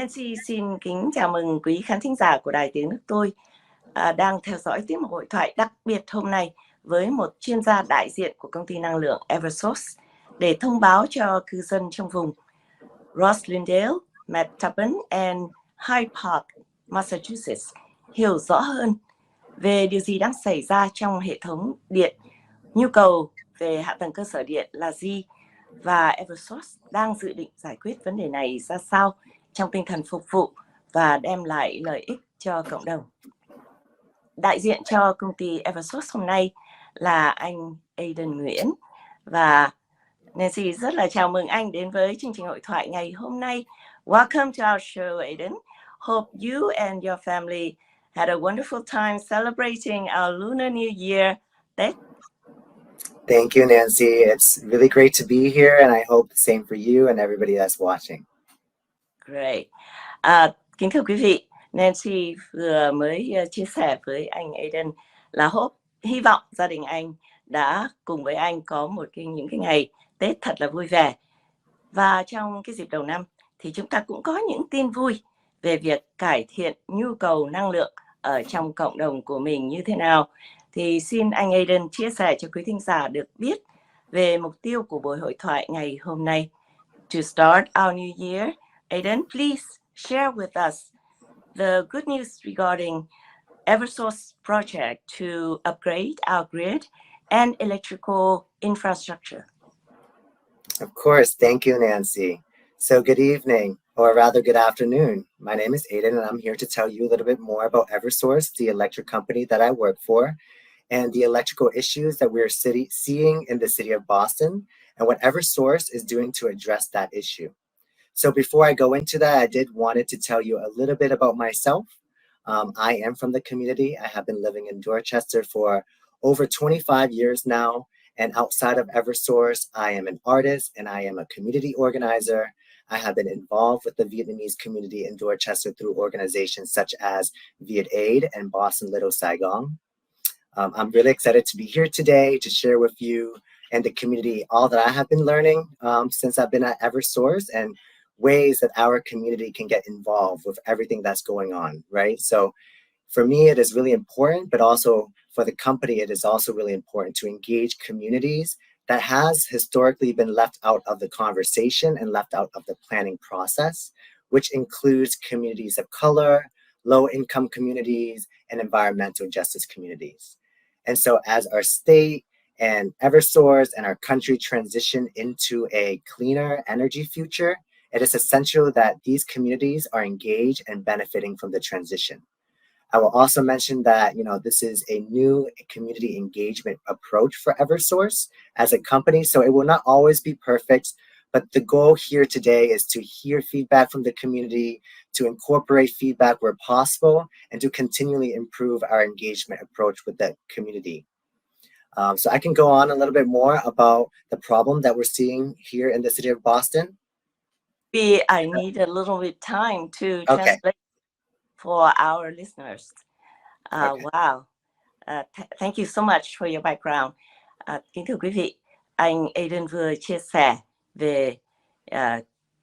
Nancy xin kính chào mừng quý khán thính giả của Đài Tiếng Nước Tôi đang theo dõi tiết mục hội thoại đặc biệt hôm nay với một chuyên gia đại diện của công ty năng lượng Eversource để thông báo cho cư dân trong vùng Roslindale, Metropolitan and Hyde Park, Massachusetts hiểu rõ hơn về điều gì đang xảy ra trong hệ thống điện, nhu cầu về hạ tầng cơ sở điện là gì, và Eversource đang dự định giải quyết vấn đề này ra sao trong tinh thần phục vụ và đem lại lợi ích cho cộng đồng. Đại diện cho công ty Eversource hôm nay là anh Aidan Nguyễn, và Nancy rất là chào mừng anh đến với chương trình hội thoại ngày hôm nay. Welcome to our show, Aidan. Hope you and your family had a wonderful time celebrating our Lunar New Year. Tết. Thank you, Nancy. It's really great to be here, and I hope the same for you and everybody that's watching. Great. Kính thưa quý vị, Nancy vừa mới chia sẻ với anh Aidan là hy vọng gia đình anh đã cùng với anh có những cái ngày Tết thật là vui vẻ. Và trong cái dịp đầu năm thì chúng ta cũng có những tin vui về việc cải thiện nhu cầu năng lượng ở trong cộng đồng của mình như thế nào. Thì xin anh Aidan chia sẻ cho quý thính giả được biết về mục tiêu của buổi hội thoại ngày hôm nay. To start our new year, Aidan, please share with us the good news regarding Eversource project to upgrade our grid and electrical infrastructure. Of course. Thank you, Nancy. So good evening, or rather good afternoon. My name is Aidan, and I'm here to tell you a little bit more about Eversource, the electric company that I work for, and the electrical issues that we're seeing in the city of Boston, and what Eversource is doing to address that issue. So before I go into that, I wanted to tell you a little bit about myself. I am from the community. I have been living in Dorchester for over 25 years now. And outside of Eversource, I am an artist and I am a community organizer. I have been involved with the Vietnamese community in Dorchester through organizations such as Viet Aid and Boston Little Saigon. I'm really excited to be here today to share with you and the community all that I have been learning since I've been at Eversource, and ways that our community can get involved with everything that's going on, right? So for me, it is really important, but also for the company, it is also really important to engage communities that has historically been left out of the conversation and left out of the planning process, which includes communities of color, low-income communities, and environmental justice communities. And so as our state and Eversource and our country transition into a cleaner energy future, it is essential that these communities are engaged and benefiting from the transition. I will also mention that, this is a new community engagement approach for Eversource as a company, so it will not always be perfect, but the goal here today is to hear feedback from the community, to incorporate feedback where possible, and to continually improve our engagement approach with the community. So I can go on a little bit more about the problem that we're seeing here in the city of Boston. I need a little bit time to translate for our listeners. Wow. Thank you so much for your background. Kính thưa quý vị, anh Aidan vừa chia sẻ về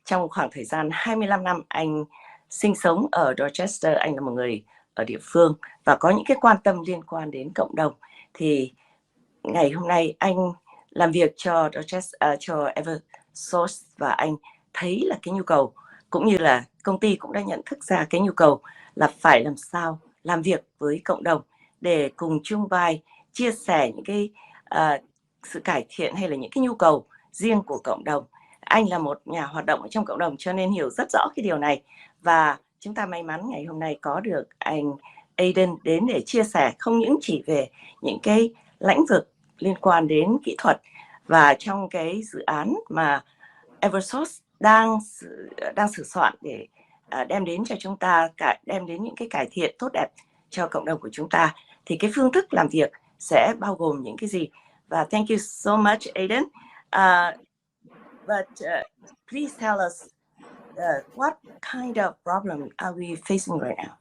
trong khoảng thời gian 25 năm anh sinh sống ở Dorchester. Anh là một người ở địa phương và có những cái quan tâm liên quan đến cộng đồng. Thì ngày hôm nay anh làm việc cho cho Eversource, và anh thấy là cái nhu cầu, cũng như là công ty cũng đã nhận thức ra cái nhu cầu là phải làm sao làm việc với cộng đồng để cùng chung vai chia sẻ những cái sự cải thiện hay là những cái nhu cầu riêng của cộng đồng. Anh là một nhà hoạt động ở trong cộng đồng cho nên hiểu rất rõ cái điều này, và chúng ta may mắn ngày hôm nay có được anh Aidan đến để chia sẻ không những chỉ về những cái lĩnh vực liên quan đến kỹ thuật, và trong cái dự án mà Eversource đang sửa soạn để đem đến cho chúng ta, đem đến những cái cải thiện tốt đẹp cho cộng đồng của chúng ta, thì cái phương thức làm việc sẽ bao gồm những cái gì. Và thank you so much, Aidan. But please tell us what kind of problem are we facing right now?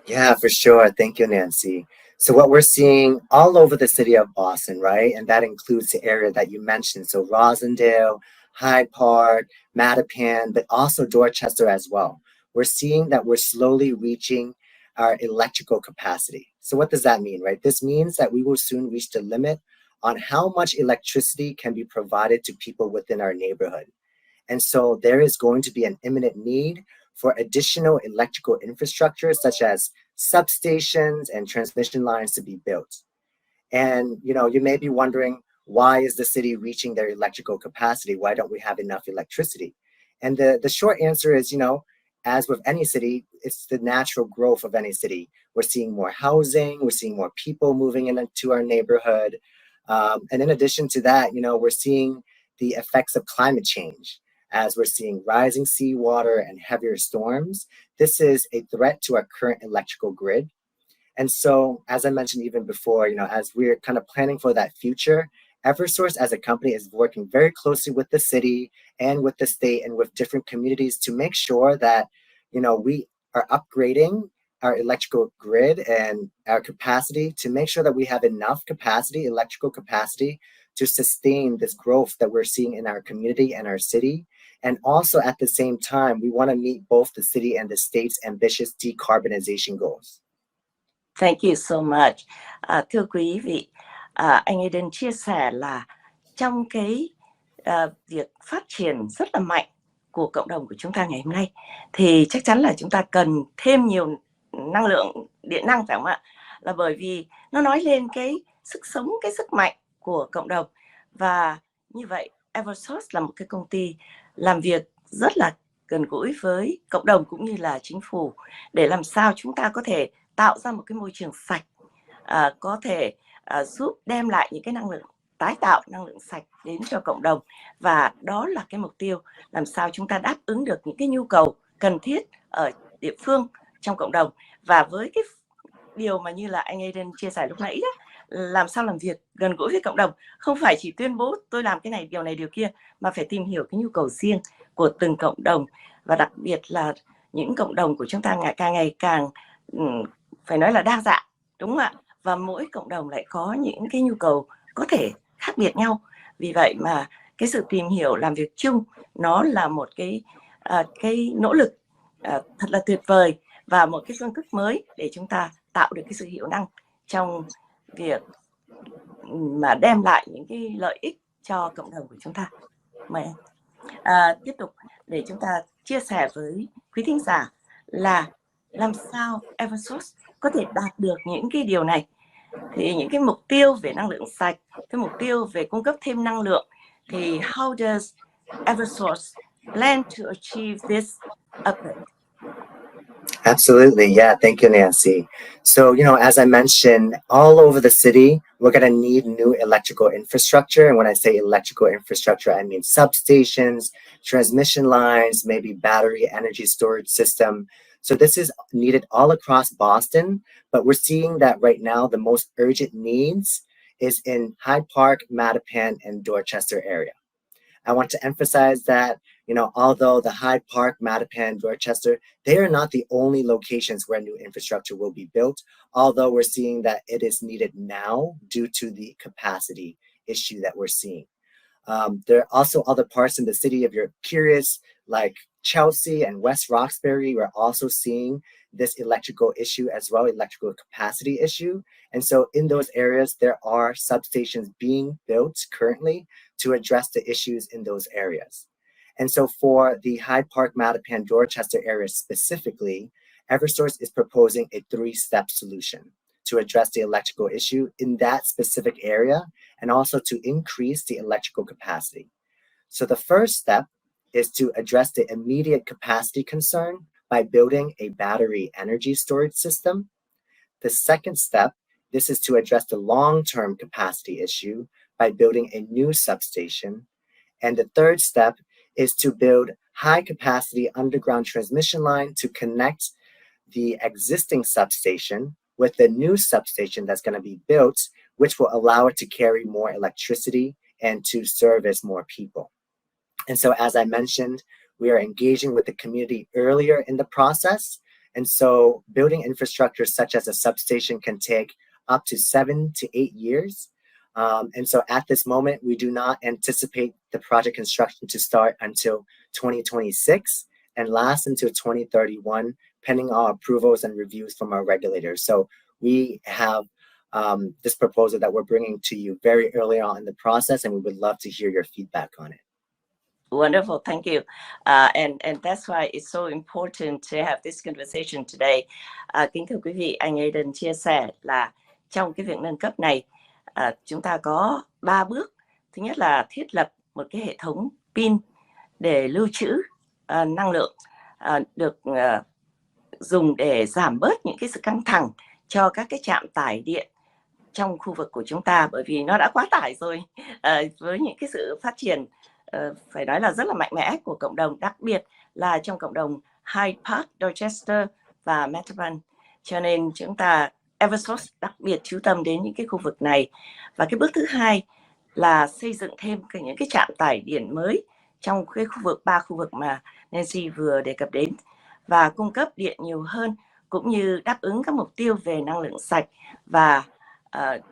Yeah, for sure. Thank you, Nancy. So what we're seeing all over the city of Boston, right? And that includes the area that you mentioned. So Roslindale, Hyde Park, Mattapan, but also Dorchester as well. we're seeing that we're slowly reaching our electrical capacity. So what does that mean, right? This means that we will soon reach the limit on how much electricity can be provided to people within our neighborhood. And so there is going to be an imminent need for additional electrical infrastructure, such as substations and transmission lines to be built. And you may be wondering, why is the city reaching their electrical capacity? Why don't we have enough electricity? And the short answer is, as with any city, it's the natural growth of any city. We're seeing more housing, we're seeing more people moving into our neighborhood. And in addition to that, we're seeing the effects of climate change. As we're seeing rising seawater and heavier storms, this is a threat to our current electrical grid. And so, as I mentioned even before, as we're kind of planning for that future, Eversource as a company is working very closely with the city and with the state and with different communities to make sure that, we are upgrading our electrical grid and our capacity to make sure that we have enough capacity, electrical capacity, to sustain this growth that we're seeing in our community and our city. And also at the same time, we want to meet both the city and the state's ambitious decarbonization goals. Thank you so much. Thưa quý vị, anh Eden chia sẻ là trong cái việc phát triển rất là mạnh của cộng đồng của chúng ta ngày hôm nay, thì chắc chắn là chúng ta cần thêm nhiều năng lượng điện năng, phải không ạ? Là bởi vì nó nói lên cái sức sống, cái sức mạnh của cộng đồng. Và như vậy, Eversource là một cái công ty làm việc rất là gần gũi với cộng đồng cũng như là chính phủ để làm sao chúng ta có thể tạo ra một cái môi trường sạch, có thể giúp đem lại những cái năng lượng tái tạo, năng lượng sạch đến cho cộng đồng. Và đó là cái mục tiêu làm sao chúng ta đáp ứng được những cái nhu cầu cần thiết ở địa phương trong cộng đồng. Và với cái điều mà như là anh Aiden chia sẻ lúc nãy đó, làm sao làm việc gần gũi với cộng đồng, không phải chỉ tuyên bố tôi làm cái này, điều kia, mà phải tìm hiểu cái nhu cầu riêng của từng cộng đồng. Và đặc biệt là những cộng đồng của chúng ta ngày càng phải nói là đa dạng, đúng không ạ? Và mỗi cộng đồng lại có những cái nhu cầu có thể khác biệt nhau. Vì vậy mà cái sự tìm hiểu làm việc chung nó là một cái nỗ lực thật là tuyệt vời và một cái phương thức mới để chúng ta tạo được cái sự hiệu năng trong việc mà đem lại những cái lợi ích cho cộng đồng của chúng ta. Mời anh tiếp tục để chúng ta chia sẻ với quý thính giả là làm sao Eversource có thể đạt được những cái điều này. Thì những cái mục tiêu về năng lượng sạch, cái mục tiêu về cung cấp thêm năng lượng, thì how does Eversource plan to achieve this upgrade? Absolutely. Yeah. Thank you, Nancy. So, as I mentioned, all over the city, we're going to need new electrical infrastructure. And when I say electrical infrastructure, I mean substations, transmission lines, maybe battery energy storage system. So this is needed all across Boston, but we're seeing that right now, the most urgent needs is in Hyde Park, Mattapan, and Dorchester area. I want to emphasize that, although the Hyde Park, Mattapan, Dorchester, they are not the only locations where new infrastructure will be built, although we're seeing that it is needed now due to the capacity issue that we're seeing. There are also other parts in the city, if you're curious, like Chelsea and West Roxbury, we're also seeing this electrical issue as well, electrical capacity issue. And so in those areas, there are substations being built currently to address the issues in those areas. And so for the Hyde Park, Mattapan, Dorchester area specifically, Eversource is proposing a 3-step solution to address the electrical issue in that specific area and also to increase the electrical capacity. So the first step is to address the immediate capacity concern by building a battery energy storage system. The second step, this is to address the long-term capacity issue by building a new substation. And the third step is to build high-capacity underground transmission line to connect the existing substation with the new substation that's going to be built, which will allow it to carry more electricity and to service more people. And so, as I mentioned, we are engaging with the community earlier in the process. And so building infrastructure such as a substation can take up to 7 to 8 years. And so at this moment, we do not anticipate the project construction to start until 2026. and lasts until 2031, pending all approvals and reviews from our regulators. So we have this proposal that we're bringing to you very early on in the process, and we would love to hear your feedback on it. Wonderful, thank you. And that's why it's so important to have this conversation today. Kính thưa quý vị, anh Aiden chia sẻ là trong cái việc nâng cấp này, chúng ta có 3 bước. Thứ nhất là thiết lập một cái hệ thống pin để lưu trữ năng lượng được dùng để giảm bớt những cái sự căng thẳng cho các cái trạm tải điện trong khu vực của chúng ta, bởi vì nó đã quá tải rồi. Với những cái sự phát triển phải nói là rất là mạnh mẽ của cộng đồng, đặc biệt là trong cộng đồng Hyde Park, Dorchester và Metropolitan. Cho nên chúng ta Eversource đặc biệt chú tâm đến những cái khu vực này. Và cái bước thứ hai là xây dựng thêm những cái trạm tải điện mới trong cái khu vực 3 khu vực mà Nancy vừa đề cập đến, và cung cấp điện nhiều hơn, cũng như đáp ứng các mục tiêu về năng lượng sạch và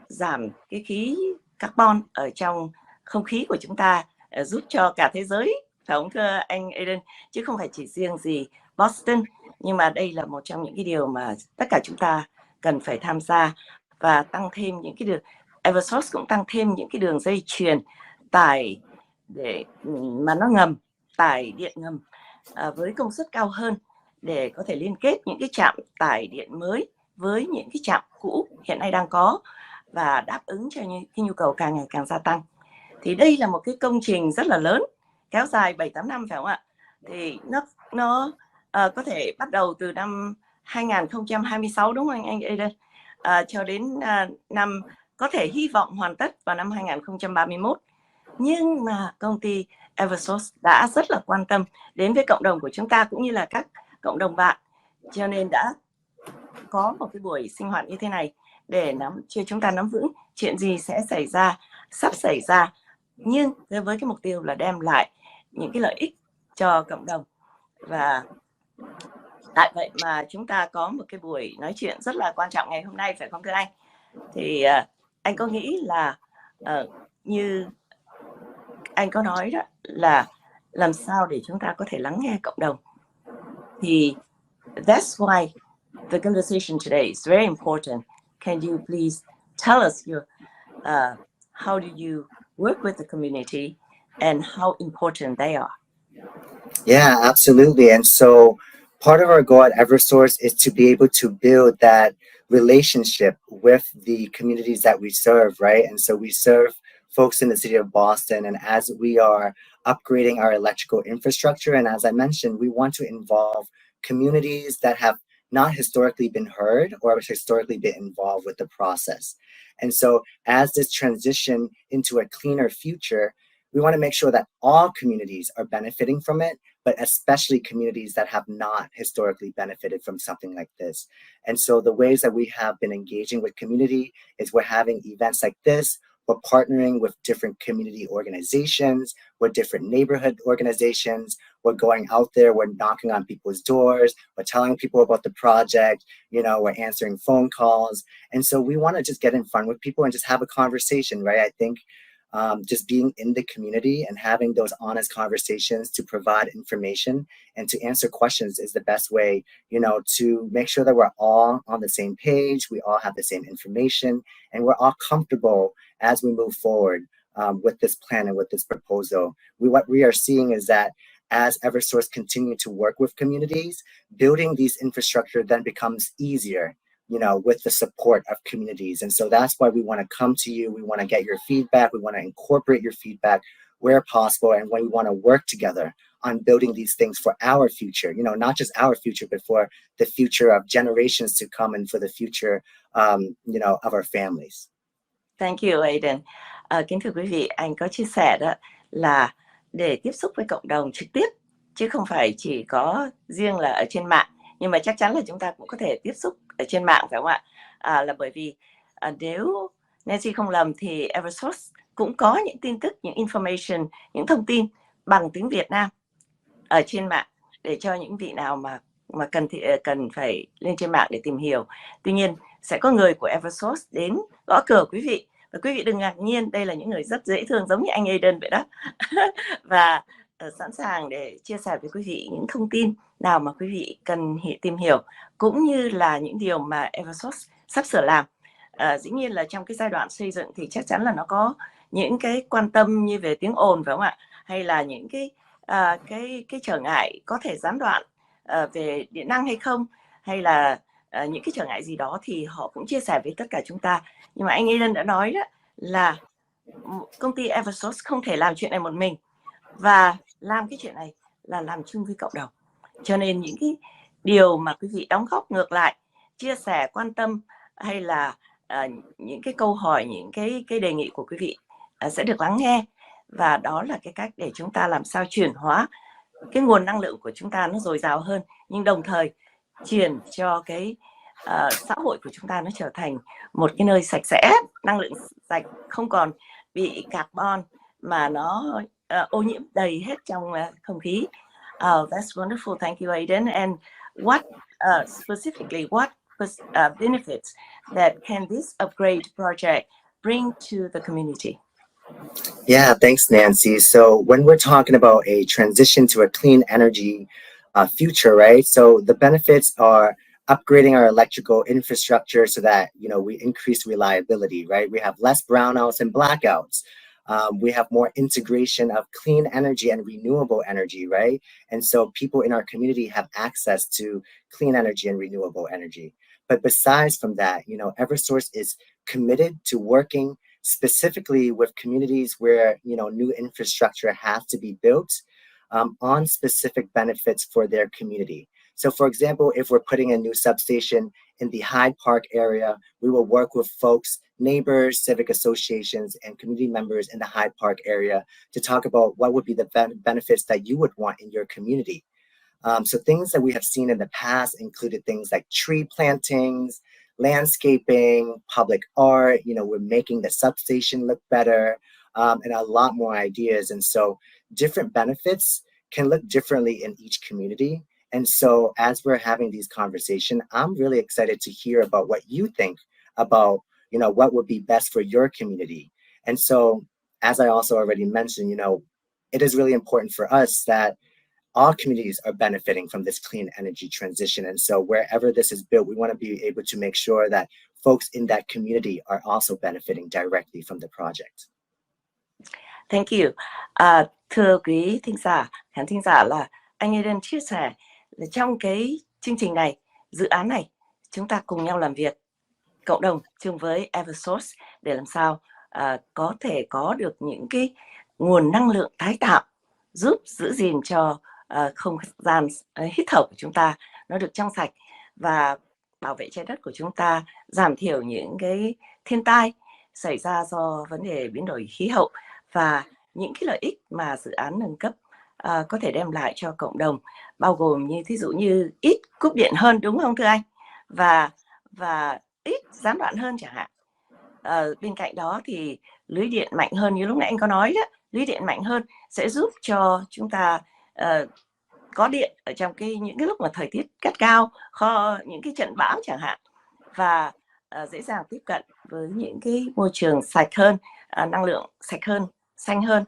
giảm cái khí carbon ở trong không khí của chúng ta, giúp cho cả thế giới, phải không thưa anh Aiden, chứ không phải chỉ riêng gì Boston. Nhưng mà đây là một trong những cái điều mà tất cả chúng ta cần phải tham gia, và tăng thêm những cái đường, Eversource cũng tăng thêm những cái đường dây chuyền tải để mà nó ngầm, tải điện ngầm với công suất cao hơn, để có thể liên kết những cái trạm tải điện mới với những cái trạm cũ hiện nay đang có, và đáp ứng cho những cái nhu cầu càng ngày càng gia tăng. Thì đây là một cái công trình rất là lớn, kéo dài 7-8 năm, phải không ạ? Thì nó có thể bắt đầu từ năm 2026, đúng không anh Aiden? Cho đến năm có thể hy vọng hoàn tất vào năm 2031. Nhưng mà công ty Eversource đã rất là quan tâm đến với cộng đồng của chúng ta, cũng như là các cộng đồng bạn, cho nên đã có một cái buổi sinh hoạt như thế này để cho chúng ta nắm vững chuyện gì sẽ xảy ra, sắp xảy ra, nhưng với cái mục tiêu là đem lại những cái lợi ích cho cộng đồng. Và tại vậy mà chúng ta có một cái buổi nói chuyện rất là quan trọng ngày hôm nay, phải không thưa anh? Thì anh có nghĩ là như anh có nói đó, là làm sao để chúng ta có thể lắng nghe cộng đồng. Thì that's why the conversation today is very important. Can you please tell us your how do you work with the community and how important they are? Yeah, absolutely. And so part of our goal at Eversource is to be able to build that relationship with the communities that we serve, right? And so we serve folks in the city of Boston, and as we are upgrading our electrical infrastructure, and as I mentioned, we want to involve communities that have not historically been heard or historically been involved with the process. And so as this transition into a cleaner future, we want to make sure that all communities are benefiting from it, but especially communities that have not historically benefited from something like this. And so the ways that we have been engaging with community is we're having events like this. We're partnering with different community organizations, with different neighborhood organizations. We're going out there, we're knocking on people's doors, we're telling people about the project, you know, we're answering phone calls. And so we want to just get in front with people and just have a conversation, right? I think just being in the community and having those honest conversations to provide information and to answer questions is the best way, you know, to make sure that we're all on the same page, we all have the same information, and we're all comfortable as we move forward with this plan and with this proposal. What we are seeing is that as Eversource continue to work with communities, building these infrastructure then becomes easier, you know, with the support of communities. And so that's why we want to come to you. We want to get your feedback. We want to incorporate your feedback where possible. And when we want to work together on building these things for our future, you know, not just our future, but for the future of generations to come and for the future, you know, of our families. Thank you, Aiden. Kính thưa quý vị, anh có chia sẻ đó là để tiếp xúc với cộng đồng trực tiếp, chứ không phải chỉ có riêng là ở trên mạng. Nhưng mà chắc chắn là chúng ta cũng có thể tiếp xúc ở trên mạng, phải không ạ? Là bởi vì nếu Nancy không lầm thì Eversource cũng có những tin tức, những information, những thông tin bằng tiếng Việt Nam ở trên mạng để cho những vị nào mà cần phải lên trên mạng để tìm hiểu. Tuy nhiên sẽ có người của Eversource đến gõ cửa quý vị, và quý vị đừng ngạc nhiên, đây là những người rất dễ thương, giống như anh Aiden vậy đó. Và sẵn sàng để chia sẻ với quý vị những thông tin nào mà quý vị cần tìm hiểu, cũng như là những điều mà Eversource sắp sửa làm. Dĩ nhiên là trong cái giai đoạn xây dựng thì chắc chắn là nó có những cái quan tâm như về tiếng ồn, phải không ạ? Hay là những cái trở ngại có thể gián đoạn về điện năng hay không, hay là những cái trở ngại gì đó thì họ cũng chia sẻ với tất cả chúng ta. Nhưng mà anh Aiden đã nói đó là công ty Eversource không thể làm chuyện này một mình, và làm cái chuyện này là làm chung với cộng đồng. Cho nên những cái điều mà quý vị đóng góp ngược lại, chia sẻ, quan tâm, hay là những cái câu hỏi, những cái đề nghị của quý vị sẽ được lắng nghe, và đó là cái cách để chúng ta làm sao chuyển hóa cái nguồn năng lượng của chúng ta nó dồi dào hơn, nhưng đồng thời chuyển cho cái xã hội của chúng ta nó trở thành một cái nơi sạch sẽ, năng lượng sạch, không còn bị carbon mà nó ô nhiễm đầy hết trong không khí. That's wonderful. Thank you, Aiden. And what specifically, what benefits that can this upgrade project bring to the community? Yeah, thanks, Nancy. So when we're talking about a transition to a clean energy future, right? So the benefits are upgrading our electrical infrastructure so that, you know, we increase reliability, right? We have less brownouts and blackouts. We have more integration of clean energy and renewable energy, right? And so people in our community have access to clean energy and renewable energy. But besides from that, you know, Eversource is committed to working specifically with communities where, you know, new infrastructure has to be built on specific benefits for their community. So for example, if we're putting a new substation in the Hyde Park area, we will work with folks, neighbors, civic associations, and community members in the Hyde Park area to talk about what would be the benefits that you would want in your community. So things that we have seen in the past included things like tree plantings, landscaping, public art, you know, we're making the substation look better, and a lot more ideas. And so different benefits can look differently in each community. And so as we're having these conversations, I'm really excited to hear about what you think about, you know, what would be best for your community. And so, as I also already mentioned, you know, it is really important for us that all communities are benefiting from this clean energy transition. And so wherever this is built, we want to be able to make sure that folks in that community are also benefiting directly from the project. Thank you. Thưa quý thính giả, khán thính giả, là anh Eden chia sẻ là trong cái chương trình này, dự án này, chúng ta cùng nhau làm việc, cộng đồng chung với Eversource để làm sao có thể có được những cái nguồn năng lượng tái tạo giúp giữ gìn cho không gian hít thở của chúng ta nó được trong sạch, và bảo vệ trái đất của chúng ta, giảm thiểu những cái thiên tai xảy ra do vấn đề biến đổi khí hậu, và những cái lợi ích mà dự án nâng cấp có thể đem lại cho cộng đồng, bao gồm như thí dụ như ít cúp điện hơn, đúng không thưa anh, và ít gián đoạn hơn chẳng hạn. Bên cạnh đó thì lưới điện mạnh hơn, như lúc nãy anh có nói đó, lưới điện mạnh hơn sẽ giúp cho chúng ta có điện ở trong những cái lúc mà thời tiết gắt cao, những cái trận bão chẳng hạn, và dễ dàng tiếp cận với những cái môi trường sạch hơn, năng lượng sạch hơn, xanh hơn.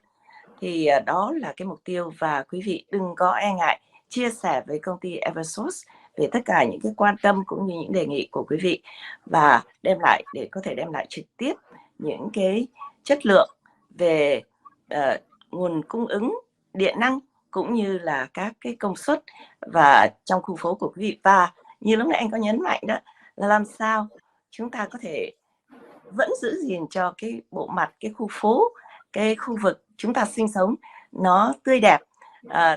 Thì đó là cái mục tiêu, và quý vị đừng có e ngại chia sẻ với công ty Eversource về tất cả những cái quan tâm cũng như những đề nghị của quý vị, và có thể đem lại trực tiếp những cái chất lượng về nguồn cung ứng điện năng, cũng như là các cái công suất và trong khu phố của quý vị. Và như lúc nãy anh có nhấn mạnh đó, là làm sao chúng ta có thể vẫn giữ gìn cho cái bộ mặt, cái khu phố, cái khu vực chúng ta sinh sống nó tươi đẹp.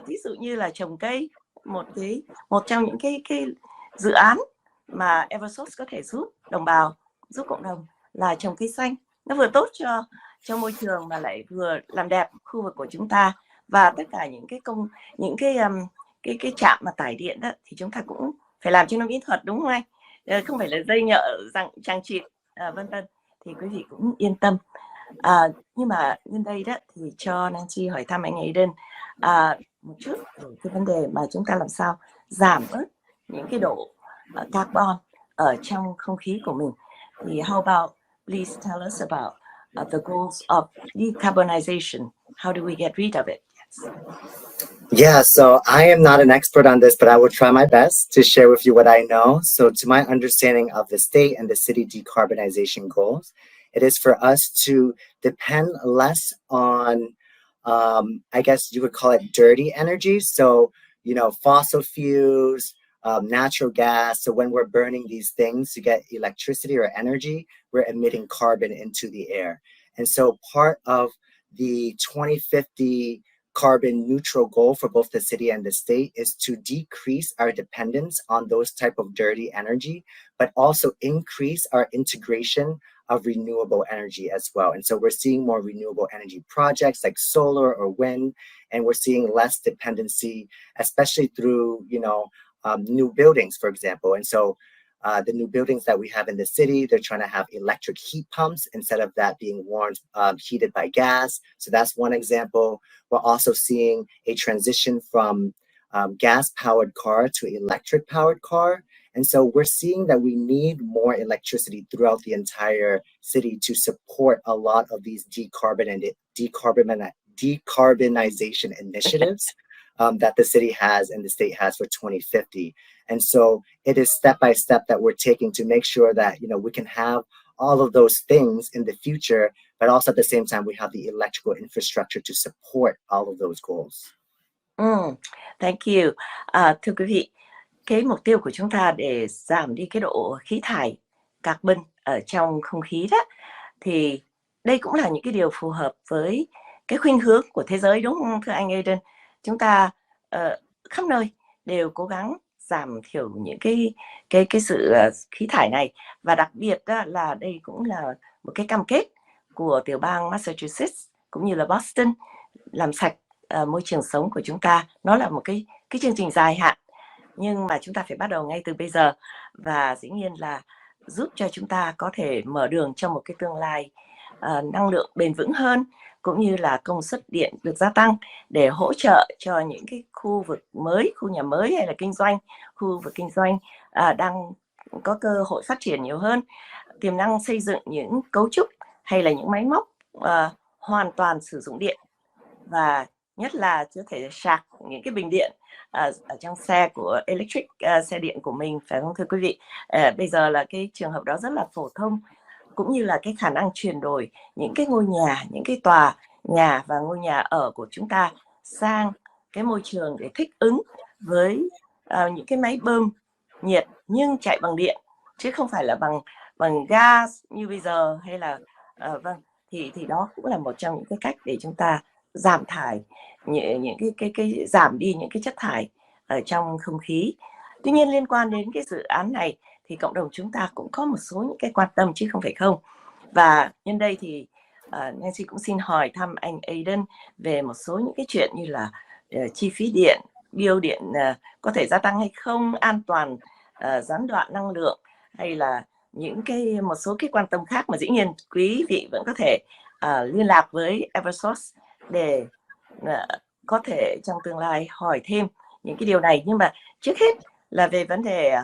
Ví dụ như là trồng cây, một trong những cái dự án mà Eversource có thể giúp đồng bào, giúp cộng đồng là trồng cây xanh. Nó vừa tốt cho môi trường mà lại vừa làm đẹp khu vực của chúng ta. Và tất cả những cái trạm mà tải điện đó thì chúng ta cũng phải làm cho nó mỹ thuật, đúng không anh? Không phải là dây nhợ trang trịt vân vân, thì quý vị cũng yên tâm. Nhưng mà nhân đây đó thì cho Nancy hỏi thăm anh Aiden một chút về cái vấn đề mà chúng ta làm sao giảm bớt những cái độ carbon ở trong không khí của mình. Thì how about please tell us about the goals of decarbonization? How do we get rid of it? Yes. Yeah, so I am not an expert on this, but I will try my best to share with you what I know. So to my understanding of the state and the city decarbonization goals, it is for us to depend less on, I guess you would call it dirty energy. So, fossil fuels, natural gas. So when we're burning these things to get electricity or energy, we're emitting carbon into the air. And so part of the 2050 carbon neutral goal for both the city and the state is to decrease our dependence on those type of dirty energy, but also increase our integration of renewable energy as well. And so we're seeing more renewable energy projects like solar or wind, and we're seeing less dependency, especially through, new buildings, for example. And so the new buildings that we have in the city, they're trying to have electric heat pumps instead of that being warmed, heated by gas. So that's one example. We're also seeing a transition from gas-powered car to electric-powered car. And so we're seeing that we need more electricity throughout the entire city to support a lot of these decarbonization initiatives that the city has and the state has for 2050. And so it is step by step that we're taking to make sure that, we can have all of those things in the future, but also at the same time, we have the electrical infrastructure to support all of those goals. Thank you. Thưa quý vị, cái mục tiêu của chúng ta để giảm đi cái độ khí thải carbon ở trong không khí đó, thì đây cũng là những cái điều phù hợp với cái khuynh hướng của thế giới, đúng không thưa anh Aiden? Chúng ta khắp nơi đều cố gắng giảm thiểu những cái sự khí thải này, và đặc biệt đó là đây cũng là một cái cam kết của tiểu bang Massachusetts cũng như là Boston làm sạch môi trường sống của chúng ta. Nó là một cái chương trình dài hạn, nhưng mà chúng ta phải bắt đầu ngay từ bây giờ, và dĩ nhiên là giúp cho chúng ta có thể mở đường cho một cái tương lai năng lượng bền vững hơn, cũng như là công suất điện được gia tăng để hỗ trợ cho những cái khu vực mới, khu nhà mới hay là khu vực kinh doanh đang có cơ hội phát triển nhiều hơn, tiềm năng xây dựng những cấu trúc hay là những máy móc hoàn toàn sử dụng điện, và nhất là có thể sạc những cái bình điện ở trong xe của electric, xe điện của mình, phải không thưa quý vị? Bây giờ là cái trường hợp đó rất là phổ thông, cũng như là cái khả năng chuyển đổi những cái ngôi nhà, những cái tòa nhà và ngôi nhà ở của chúng ta sang cái môi trường để thích ứng với những cái máy bơm nhiệt nhưng chạy bằng điện, chứ không phải là bằng gas như bây giờ, hay là thì đó cũng là một trong những cái cách để chúng ta giảm thải những cái giảm đi những cái chất thải ở trong không khí. Tuy nhiên liên quan đến cái dự án này thì cộng đồng chúng ta cũng có một số những cái quan tâm chứ không phải không. Và nhân đây thì Nancy cũng xin hỏi thăm anh Aiden về một số những cái chuyện như là chi phí điện, bill điện có thể gia tăng hay không, an toàn gián đoạn năng lượng, hay là những một số cái quan tâm khác mà dĩ nhiên quý vị vẫn có thể liên lạc với Eversource để có thể trong tương lai hỏi thêm những cái điều này. Nhưng mà trước hết là về vấn đề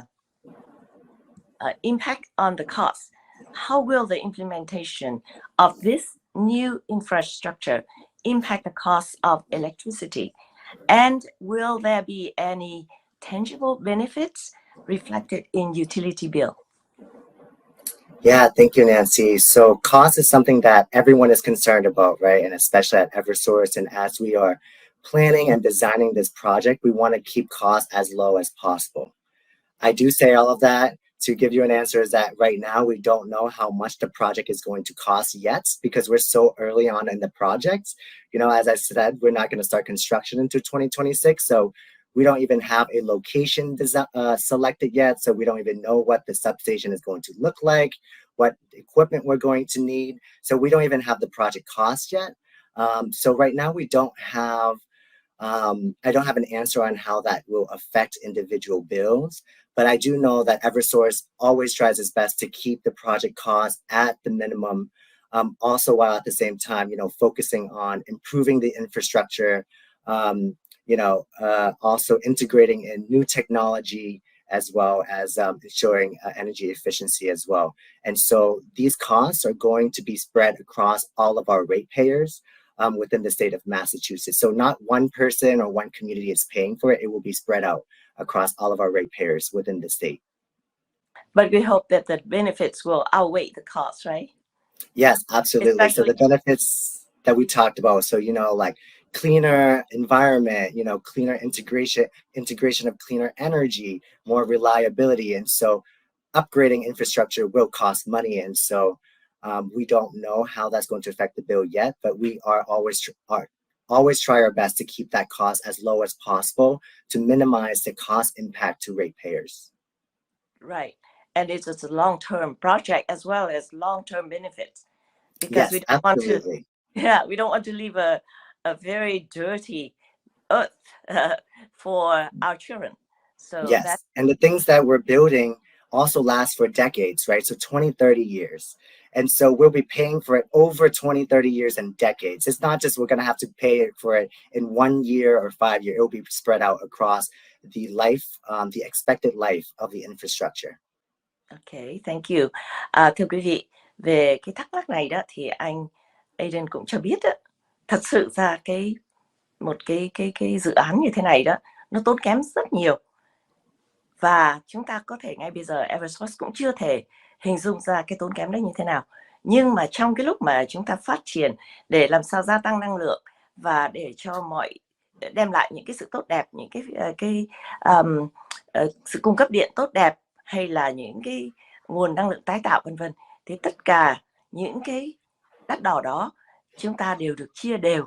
impact on the cost. How will the implementation of this new infrastructure impact the cost of electricity? And will there be any tangible benefits reflected in utility bill? Yeah, thank you, Nancy. So cost is something that everyone is concerned about, right? And especially at Eversource. And as we are planning and designing this project, we want to keep costs as low as possible. I do say all of that to give you an answer is that right now we don't know how much the project is going to cost yet because we're so early on in the project. As I said, we're not going to start construction until 2026. So we don't even have a location selected yet. So we don't even know what the substation is going to look like, what equipment we're going to need. So we don't even have the project cost yet. So right now we don't have, I don't have an answer on how that will affect individual bills, but I do know that Eversource always tries its best to keep the project cost at the minimum, also while at the same time, focusing on improving the infrastructure, also integrating in new technology as well as ensuring energy efficiency as well. And so these costs are going to be spread across all of our ratepayers. within the state of Massachusetts. So not one person or one community is paying for it. It will be spread out across all of our ratepayers within the state. But we hope that the benefits will outweigh the costs, right? Yes, absolutely. Especially, so the benefits that we talked about, so, like cleaner environment, cleaner integration of cleaner energy, more reliability. And so upgrading infrastructure will cost money. And so we don't know how that's going to affect the bill yet, but we are always try our best to keep that cost as low as possible to minimize the cost impact to ratepayers. Right. And it's a long-term project as well as long-term benefits, because yes, we don't absolutely. we don't want to leave a very dirty earth for our children. So yes, and the things that we're building also last for decades, right? So 20, 30 years. And so we'll be paying for it over 20, 30 years and decades. It's not just we're going to have to pay for it in 1 year or 5 years. It will be spread out across the life, the expected life of the infrastructure. Okay, thank you. Thưa quý vị, về cái thắc mắc này đó thì anh Aiden cũng cho biết đó, thật sự ra một cái dự án như thế này đó, nó tốn kém rất nhiều. Và chúng ta có thể ngay bây giờ Eversource cũng chưa thể hình dung ra cái tốn kém đó như thế nào. Nhưng mà trong cái lúc mà chúng ta phát triển để làm sao gia tăng năng lượng và để cho đem lại những cái sự tốt đẹp, những cái sự cung cấp điện tốt đẹp, hay là những cái nguồn năng lượng tái tạo vân vân, thì tất cả những cái đắt đỏ đó chúng ta đều được chia đều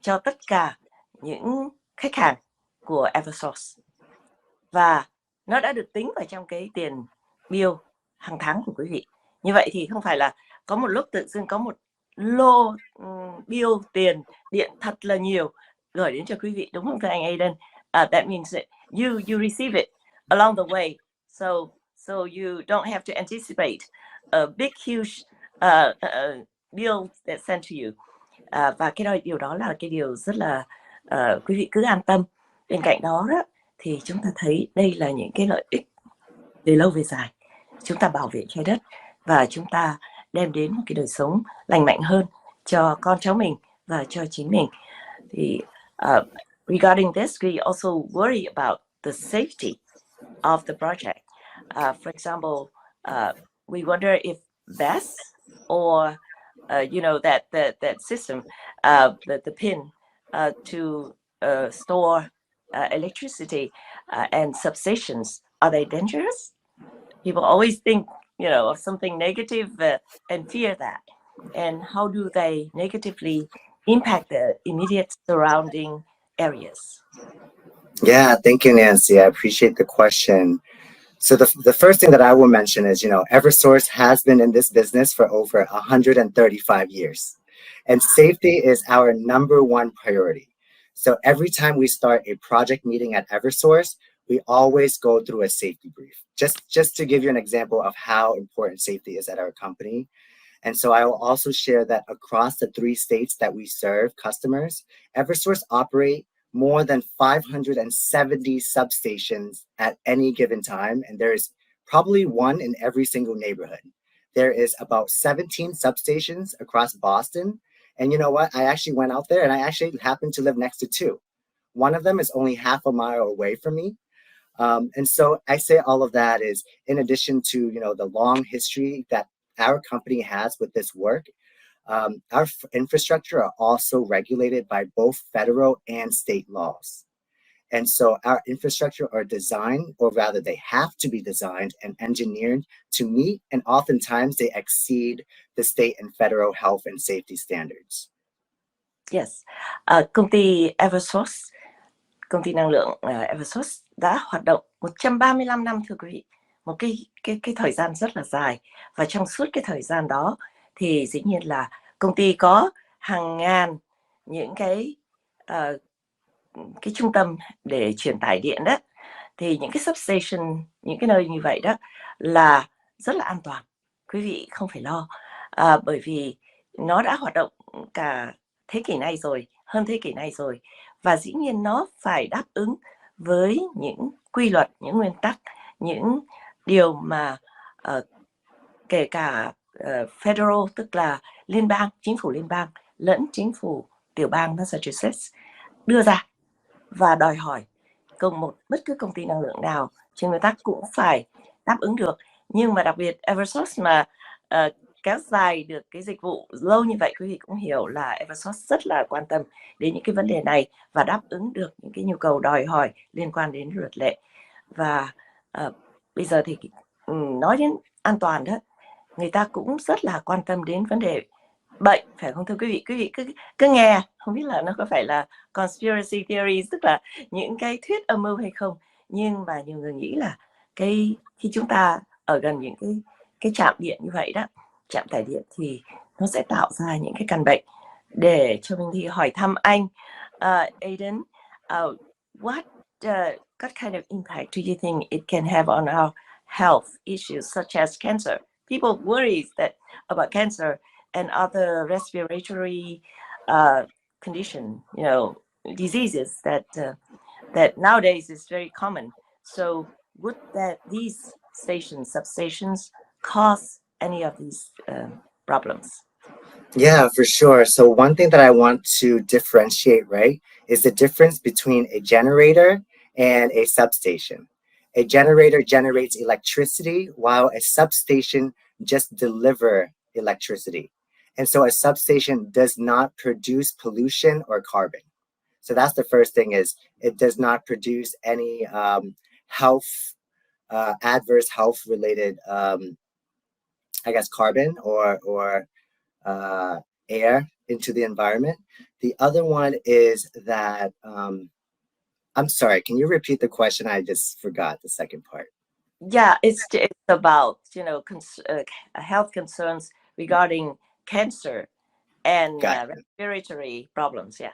cho tất cả những khách hàng của Eversource, và nó đã được tính vào trong cái tiền bill hàng tháng của quý vị. Như vậy thì không phải là có một lúc tự dưng có một lô bill tiền điện thật là nhiều gửi đến cho quý vị, đúng không thưa anh Aiden? That means that you receive it along the way, so you don't have to anticipate a big huge bill that's sent to you. Và điều đó là cái điều rất là quý vị cứ an tâm. Bên cạnh đó thì chúng ta thấy đây là những cái lợi ích về lâu về dài. Chúng ta bảo vệ trái đất và chúng ta đem đến một cái đời sống lành mạnh hơn cho con cháu mình và cho chính mình. Thì regarding this, we also worry about the safety of the project. For example, we wonder if BESS or that system, the pin to store electricity and substations, are they dangerous? People always think, of something negative and fear that. And how do they negatively impact the immediate surrounding areas? Yeah, thank you, Nancy. I appreciate the question. So the first thing that I will mention is, Eversource has been in this business for over 135 years. And safety is our #1 priority. So every time we start a project meeting at Eversource, we always go through a safety brief. Just to give you an example of how important safety is at our company. And so I will also share that across the 3 states that we serve customers, Eversource operate more than 570 substations at any given time. And there is probably one in every single neighborhood. There is about 17 substations across Boston. And you know what? I actually went out there and I actually happen to live next to 2. One of them is only half a mile away from me. And so I say all of that is in addition to, the long history that our company has with this work, our infrastructure are also regulated by both federal and state laws. And so our infrastructure are designed, or rather they have to be designed and engineered to meet, and oftentimes they exceed the state and federal health and safety standards. Yes. Công ty Eversource, công ty năng lượng Eversource đã hoạt động 135 năm thưa quý vị. Một cái thời gian rất là dài, và trong suốt cái thời gian đó thì dĩ nhiên là công ty có hàng ngàn những cái trung tâm để truyền tải điện đó. Thì những cái substation, những cái nơi như vậy đó là rất là an toàn, quý vị không phải lo, bởi vì nó đã hoạt động cả thế kỷ này rồi, hơn thế kỷ này rồi, và dĩ nhiên nó phải đáp ứng với những quy luật, những nguyên tắc, những điều mà kể cả federal, tức là liên bang, chính phủ liên bang, lẫn chính phủ tiểu bang Massachusetts đưa ra và đòi hỏi bất cứ công ty năng lượng nào trên nguyên tắc cũng phải đáp ứng được. Nhưng mà đặc biệt Eversource mà kéo dài được cái dịch vụ lâu như vậy, quý vị cũng hiểu là Eversource rất là quan tâm đến những cái vấn đề này và đáp ứng được những cái nhu cầu đòi hỏi liên quan đến luật lệ. Và bây giờ thì nói đến an toàn đó, người ta cũng rất là quan tâm đến vấn đề bệnh, phải không thưa quý vị? Quý vị cứ nghe, không biết là nó có phải là conspiracy theories, tức là những cái thuyết âm mưu hay không, nhưng mà nhiều người nghĩ là khi chúng ta ở gần những cái trạm điện như vậy đó, trạm tải điện, thì nó sẽ tạo ra những cái căn bệnh. Để cho mình thì hỏi thăm anh Aiden, what kind of impact do you think it can have on our health issues such as cancer? People worry about cancer and other respiratory condition, diseases that nowadays is very common. So would these substations cause any of these problems? Yeah, for sure. So one thing that I want to differentiate, right, is the difference between a generator and a substation. A generator generates electricity while a substation just delivers electricity. And so a substation does not produce pollution or carbon. So that's the first thing, is it does not produce any adverse health related, I guess, carbon or air into the environment. The other one is that, I'm sorry, can you repeat the question? I just forgot the second part. Yeah, it's about, health concerns regarding cancer and respiratory problems. Yeah.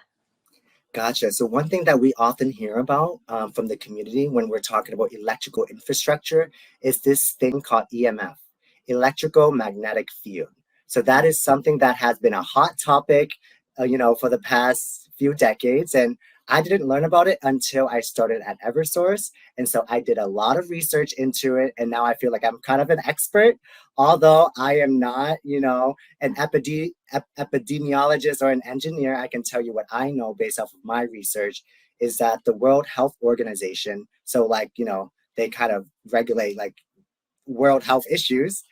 Gotcha. So one thing that we often hear about from the community when we're talking about electrical infrastructure is this thing called EMF, electrical magnetic field. So that is something that has been a hot topic, for the past few decades. And I didn't learn about it until I started at Eversource. And so I did a lot of research into it. And now I feel like I'm kind of an expert, although I am not, an epidemiologist or an engineer. I can tell you what I know based off of my research is that the World Health Organization, so they kind of regulate like world health issues,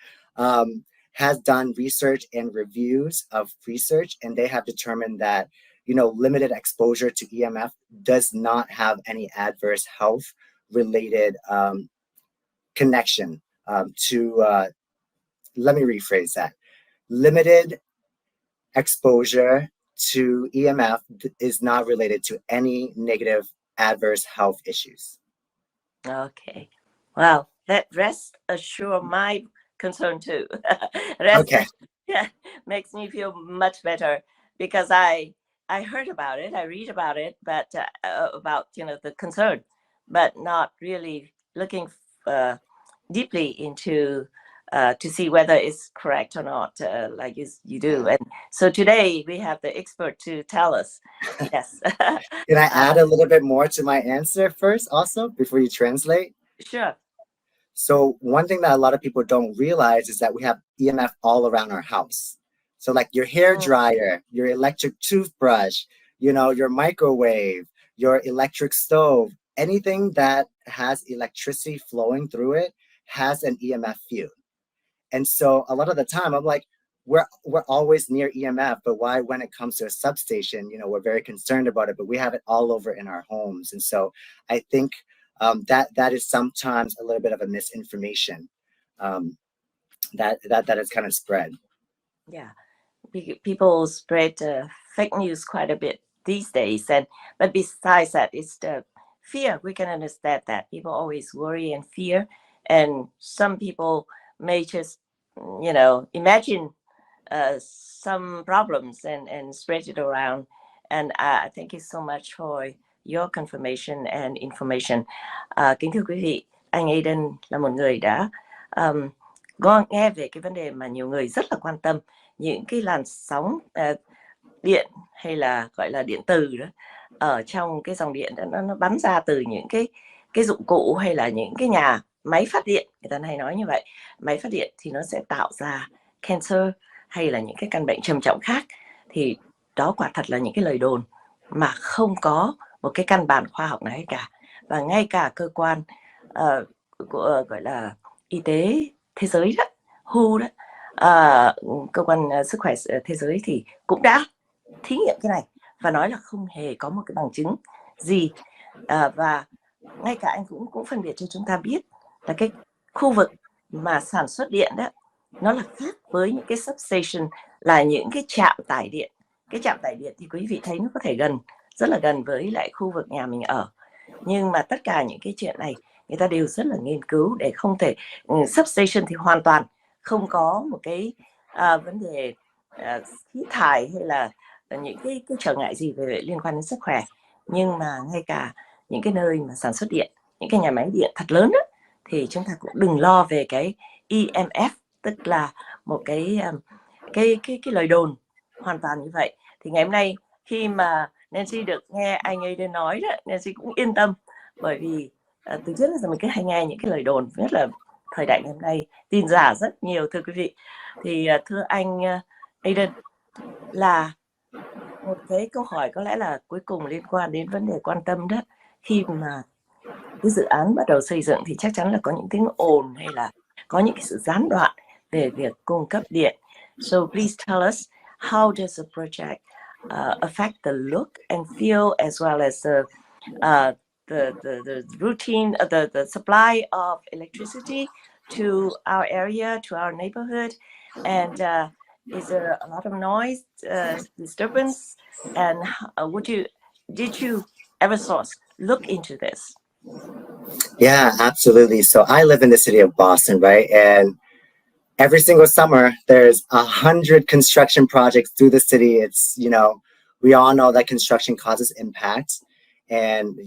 has done research and reviews of research, and they have determined that limited exposure to EMF does not have any adverse health related connection to let me rephrase that. Limited exposure to EMF is not related to any negative adverse health issues. Okay. Well, that rest assure my concern too. Okay. Yeah, makes me feel much better, because I heard about it, I read about it, but about the concern, but not really looking deeply into to see whether it's correct or not, like you do. And so today we have the expert to tell us. Yes. Can I add a little bit more to my answer first also before you translate? Sure. So one thing that a lot of people don't realize is that we have EMF all around our house. So like your hair dryer, your electric toothbrush, your microwave, your electric stove, anything that has electricity flowing through it has an EMF field. And so a lot of the time I'm like, we're always near EMF, but why when it comes to a substation, we're very concerned about it, but we have it all over in our homes. And so I think that is sometimes a little bit of a misinformation that is kind of spread. Yeah, people spread fake news quite a bit these days, but besides that, it's the fear. We can understand that people always worry and fear, and some people may just imagine some problems and spread it around. And thank you so much for your confirmation and information. Kính thưa quý vị, anh Aiden là một người đã nghe về cái vấn đề mà nhiều người rất là quan tâm, những cái làn sóng điện hay là gọi là điện từ đó ở trong cái dòng điện đó, nó bắn ra từ những cái dụng cụ hay là những cái nhà máy phát điện, người ta hay nói như vậy. Máy phát điện thì nó sẽ tạo ra cancer hay là những cái căn bệnh trầm trọng khác. Thì đó quả thật là những cái lời đồn mà không có một cái căn bản khoa học nào hết cả. Và ngay cả cơ quan gọi là y tế thế giới đó, WHO đó, cơ quan sức khỏe thế giới thì cũng đã thí nghiệm cái này và nói là không hề có một cái bằng chứng gì. Và ngay cả anh cũng phân biệt cho chúng ta biết là cái khu vực mà sản xuất điện đó nó là khác với những cái substation, là những cái trạm tải điện. Cái trạm tải điện thì quý vị thấy nó có thể rất là gần với lại khu vực nhà mình ở, nhưng mà tất cả những cái chuyện này người ta đều rất là nghiên cứu để không thể substation thì hoàn toàn không có một cái vấn đề khí thải hay là những cái trở ngại gì về liên quan đến sức khỏe. Nhưng mà ngay cả những cái nơi mà sản xuất điện, những cái nhà máy điện thật lớn đó, thì chúng ta cũng đừng lo về cái EMF, tức là một cái lời đồn hoàn toàn như vậy. Thì ngày hôm nay khi mà Nancy được nghe anh ấy đến nói đó, Nancy cũng yên tâm, bởi vì từ trước đến giờ mình cứ hay nghe những cái lời đồn, nhất là thời đại ngày hôm nay tin giả rất nhiều, thưa quý vị. Thì thưa anh Aiden, là một cái câu hỏi có lẽ là cuối cùng liên quan đến vấn đề quan tâm đó, khi mà cái dự án bắt đầu xây dựng thì chắc chắn là có những tiếng ồn hay là có những cái sự gián đoạn về việc cung cấp điện. So please tell us, how does the project affect the look and feel as well as the routine, the supply of electricity to our area, to our neighborhood, and is there a lot of noise, disturbance, and did you Eversource look into this? Yeah, absolutely. So I live in the city of Boston, right? And every single summer, there's 100 construction projects through the city. It's, we all know that construction causes impact. And,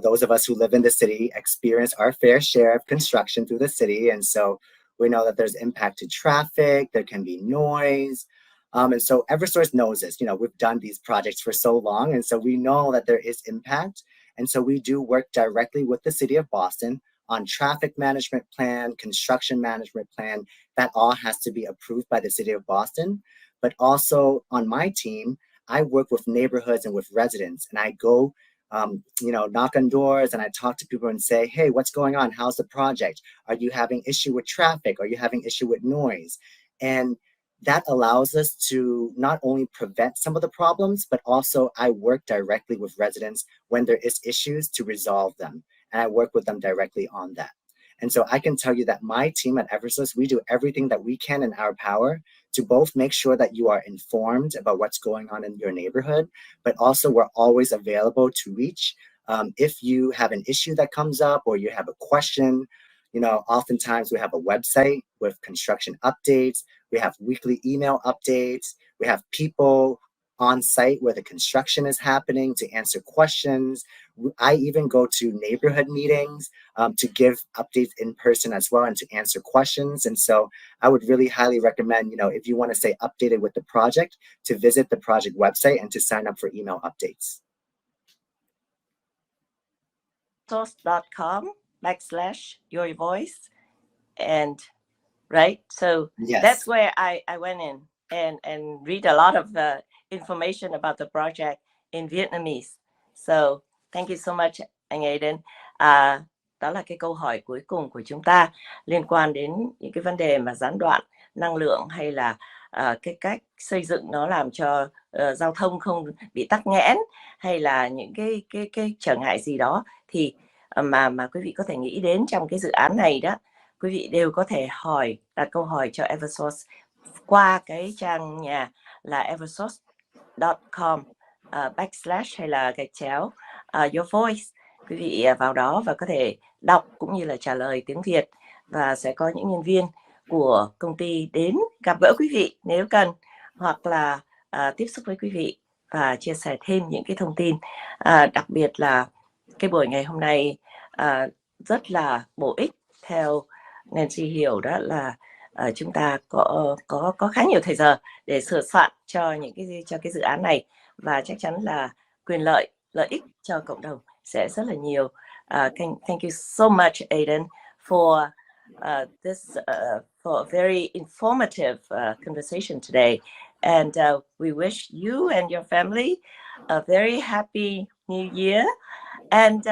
those of us who live in the city experience our fair share of construction through the city. And so we know that there's impact to traffic, there can be noise. And so Eversource knows this. We've done these projects for so long. And so we know that there is impact. And so we do work directly with the city of Boston on traffic management plan, construction management plan. That all has to be approved by the city of Boston. But also on my team, I work with neighborhoods and with residents, and I go, knock on doors and I talk to people and say, hey, what's going on? How's the project? Are you having issue with traffic? Are you having issue with noise? And that allows us to not only prevent some of the problems, but also I work directly with residents when there is issues to resolve them. And I work with them directly on that. And so I can tell you that my team at Eversource, we do everything that we can in our power to both make sure that you are informed about what's going on in your neighborhood, but also we're always available to reach. If you have an issue that comes up or you have a question, oftentimes we have a website with construction updates. We have weekly email updates. We have people on site where the construction is happening to answer questions. I even go to neighborhood meetings to give updates in person as well and to answer questions. And so I would really highly recommend, if you want to stay updated with the project, to visit the project website and to sign up for email updates. Source.com/your voice, and right, so yes, that's where I went in and read a lot of information about the project in Vietnamese. So thank you so much, anh Aiden. Đó là cái câu hỏi cuối cùng của chúng ta liên quan đến những cái vấn đề mà gián đoạn năng lượng hay là cái cách xây dựng nó làm cho giao thông không bị tắc nghẽn hay là những cái trở ngại gì đó thì mà quý vị có thể nghĩ đến trong cái dự án này đó, quý vị đều có thể đặt câu hỏi cho Eversource qua cái trang nhà là eversource.com / hay là _ your voice. Quý vị vào đó và có thể đọc cũng như là trả lời tiếng Việt, và sẽ có những nhân viên của công ty đến gặp gỡ quý vị nếu cần, hoặc là tiếp xúc với quý vị và chia sẻ thêm những cái thông tin. Đặc biệt là cái buổi ngày hôm nay rất là bổ ích. Theo Nancy hiểu đó là chúng ta có khá nhiều thời giờ để sửa soạn cho cái dự án này, và chắc chắn là lợi ích cho cộng đồng sẽ rất là nhiều. Thank you so much, Aiden, for for a very informative conversation today. And we wish you and your family a very happy New Year. And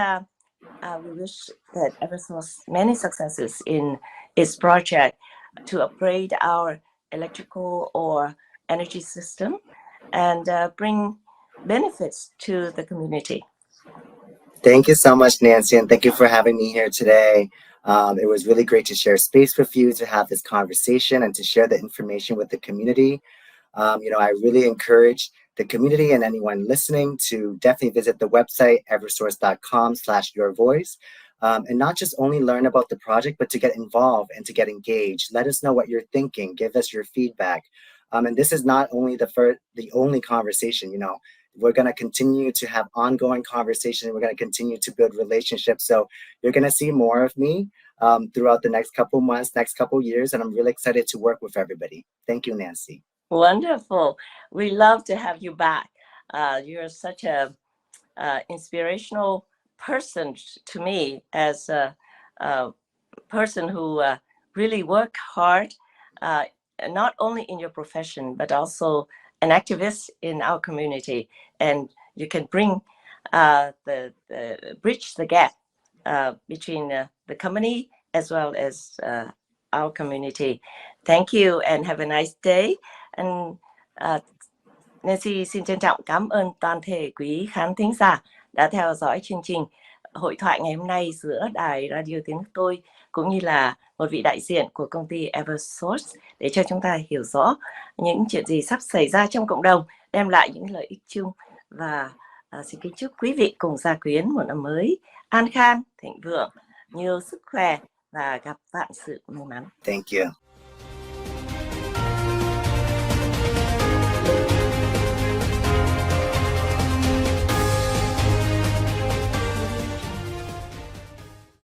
we wish that Eversource many successes in its project to upgrade our electrical or energy system and bring benefits to the community. Thank you so much, Nancy, and thank you for having me here today. It was really great to share space with you, to have this conversation and to share the information with the community. I really encourage the community and anyone listening to definitely visit the website, eversource.com/yourvoice. And not just only learn about the project, but to get involved and to get engaged. Let us know what you're thinking. Give us your feedback. And this is not only the only conversation, we're going to continue to have ongoing conversation. We're going to continue to build relationships. So you're going to see more of me throughout the next couple months, next couple years. And I'm really excited to work with everybody. Thank you, Nancy. Wonderful. We love to have you back. You're such a inspirational person to me, as a person who really work hard, not only in your profession, but also an activist in our community. And you can bring bridge the gap between the company as well as our community. Thank you and have a nice day. And Nancy xin trân trọng cảm ơn toàn thể quý khán thính giả đã theo dõi chương trình hội thoại ngày hôm nay giữa đài radio tiếng nước tôi cũng như là một vị đại diện của công ty Eversource để cho chúng ta hiểu rõ những chuyện gì sắp xảy ra trong cộng đồng, đem lại những lợi ích chung. Và xin kính chúc quý vị cùng gia quyến một năm mới an khang, thịnh vượng, nhiều sức khỏe và gặp vạn sự may mắn. Thank you.